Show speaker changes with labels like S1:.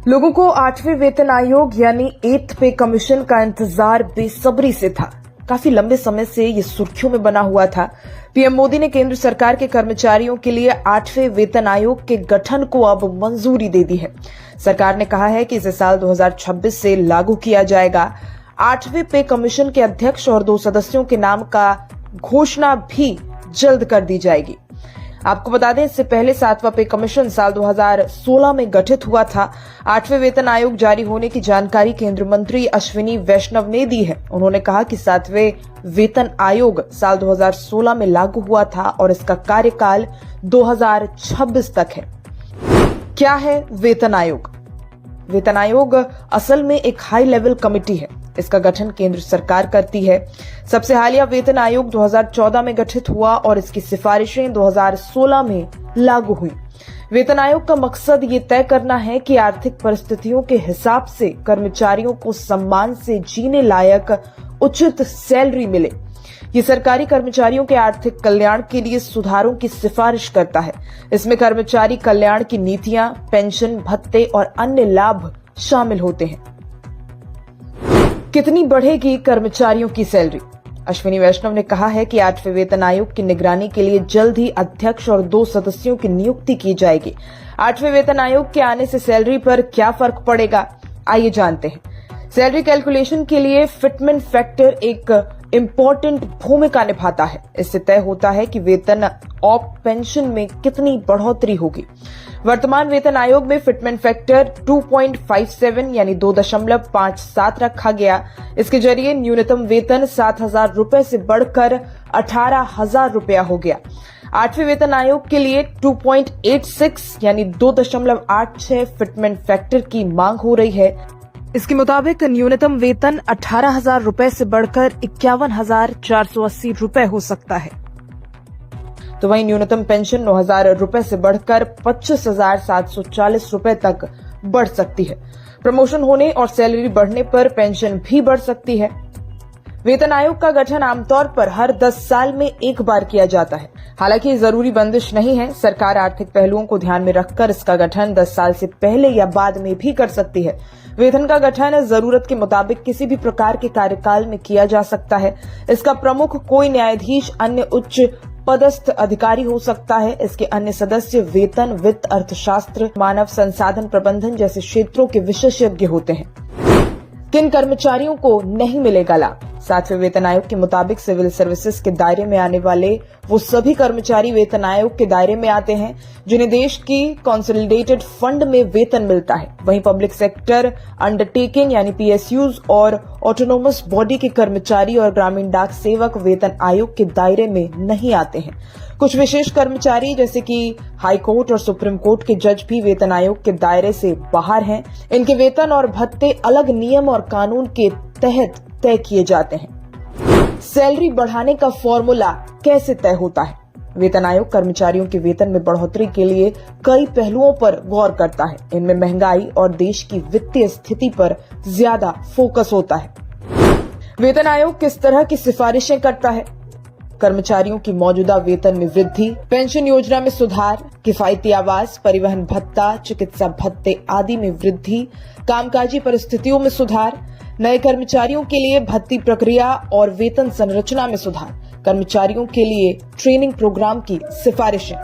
S1: लोगों को 8वें वेतन आयोग यानी 8th पे कमीशन का इंतजार बेसब्री से था। काफी लंबे समय से ये सुर्खियों में बना हुआ था। पीएम मोदी ने केंद्र सरकार के कर्मचारियों के लिए 8वें वेतन आयोग के गठन को अब मंजूरी दे दी है। सरकार ने कहा है कि इसे साल 2026 से लागू किया जाएगा। 8वें पे कमीशन के अध्यक्ष और 2 सदस्यों के नाम का घोषणा भी जल्द कर दी जाएगी। आपको बता दें, इससे पहले 7वां पे कमीशन साल 2016 में गठित हुआ था। 8वें वेतन आयोग जारी होने की जानकारी केंद्रीय मंत्री अश्विनी वैष्णव ने दी है। उन्होंने कहा कि 7वें वेतन आयोग साल 2016 में लागू हुआ था और इसका कार्यकाल 2026 तक है। क्या है वेतन आयोग? वेतन आयोग असल में एक हाई लेवल कमेटी है। इसका गठन केंद्र सरकार करती है। सबसे हालिया वेतन आयोग 2014 में गठित हुआ और इसकी सिफारिशें 2016 में लागू हुई। वेतन आयोग का मकसद ये तय करना है कि आर्थिक परिस्थितियों के हिसाब से कर्मचारियों को सम्मान से जीने लायक उचित सैलरी मिले। ये सरकारी कर्मचारियों के आर्थिक कल्याण के लिए सुधारों की सिफारिश करता है। इसमें कर्मचारी कल्याण की नीतियां, पेंशन, भत्ते और अन्य लाभ शामिल होते हैं। कितनी बढ़ेगी कर्मचारियों की सैलरी? अश्विनी वैष्णव ने कहा है कि 8वें वेतन आयोग की निगरानी के लिए जल्द ही अध्यक्ष और 2 सदस्यों की नियुक्ति की जाएगी। 8वें वेतन आयोग के आने से सैलरी पर क्या फर्क पड़ेगा, आइए जानते हैं। सैलरी कैलकुलेशन के लिए फिटमेंट फैक्टर एक इम्पोर्टेंट भूमिका निभाता है। इससे तय होता है कि वेतन और पेंशन में कितनी बढ़ोतरी होगी। वर्तमान वेतन आयोग में फिटमेंट फैक्टर 2.57 यानी 2.57 रखा गया। इसके जरिए न्यूनतम वेतन 7,000 रुपए से बढ़कर 18,000 रुपया हो गया। 8वें वेतन आयोग के लिए 2.86 यानी 2.86 फिटमेंट फैक्टर की मांग हो रही है। इसके मुताबिक न्यूनतम वेतन 18,000 रुपए से बढ़कर 51,480 रुपए हो सकता है। तो वहीं न्यूनतम पेंशन 9,000 रुपए से बढ़कर 25,740 रुपए तक बढ़ सकती है। प्रमोशन होने और सैलरी बढ़ने पर पेंशन भी बढ़ सकती है। वेतन आयोग का गठन आमतौर पर हर 10 साल में एक बार किया जाता है। हालांकि ये जरूरी बंदिश नहीं है। सरकार आर्थिक पहलुओं को ध्यान में रखकर इसका गठन 10 साल से पहले या बाद में भी कर सकती है। वेतन का गठन जरूरत के मुताबिक किसी भी प्रकार के कार्यकाल में किया जा सकता है। इसका प्रमुख कोई न्यायाधीश, अन्य उच्च पदस्थ अधिकारी हो सकता है। इसके अन्य सदस्य वेतन, वित्त, अर्थशास्त्र, मानव संसाधन प्रबंधन जैसे क्षेत्रों के विशेषज्ञ होते हैं। किन कर्मचारियों को नहीं मिलेगा लाभ? 7वें वेतन आयोग के मुताबिक सिविल सर्विसेज के दायरे में आने वाले वो सभी कर्मचारी वेतन आयोग के दायरे में आते हैं जिन्हें देश की कंसोलिडेटेड फंड में वेतन मिलता है। वहीं पब्लिक सेक्टर अंडरटेकिंग यानी पीएसयूज और ऑटोनोमस बॉडी के कर्मचारी और ग्रामीण डाक सेवक वेतन आयोग के दायरे में नहीं आते हैं। कुछ विशेष कर्मचारी जैसे कि हाई कोर्ट और सुप्रीम कोर्ट के जज भी वेतन आयोग के दायरे से बाहर हैं। इनके वेतन और भत्ते अलग नियम और कानून के तहत तय किए जाते हैं। सैलरी बढ़ाने का फॉर्मूला कैसे तय होता है? वेतन आयोग कर्मचारियों के वेतन में बढ़ोतरी के लिए कई पहलुओं पर गौर करता है। इनमें महंगाई और देश की वित्तीय स्थिति पर ज्यादा फोकस होता है। वेतन आयोग किस तरह की सिफारिशें करता है? कर्मचारियों की मौजूदा वेतन में वृद्धि, पेंशन योजना में सुधार, किफायती आवास, परिवहन भत्ता, चिकित्सा भत्ते आदि में वृद्धि, कामकाजी परिस्थितियों में सुधार, नए कर्मचारियों के लिए भर्ती प्रक्रिया और वेतन संरचना में सुधार, कर्मचारियों के लिए ट्रेनिंग प्रोग्राम की सिफारिशें।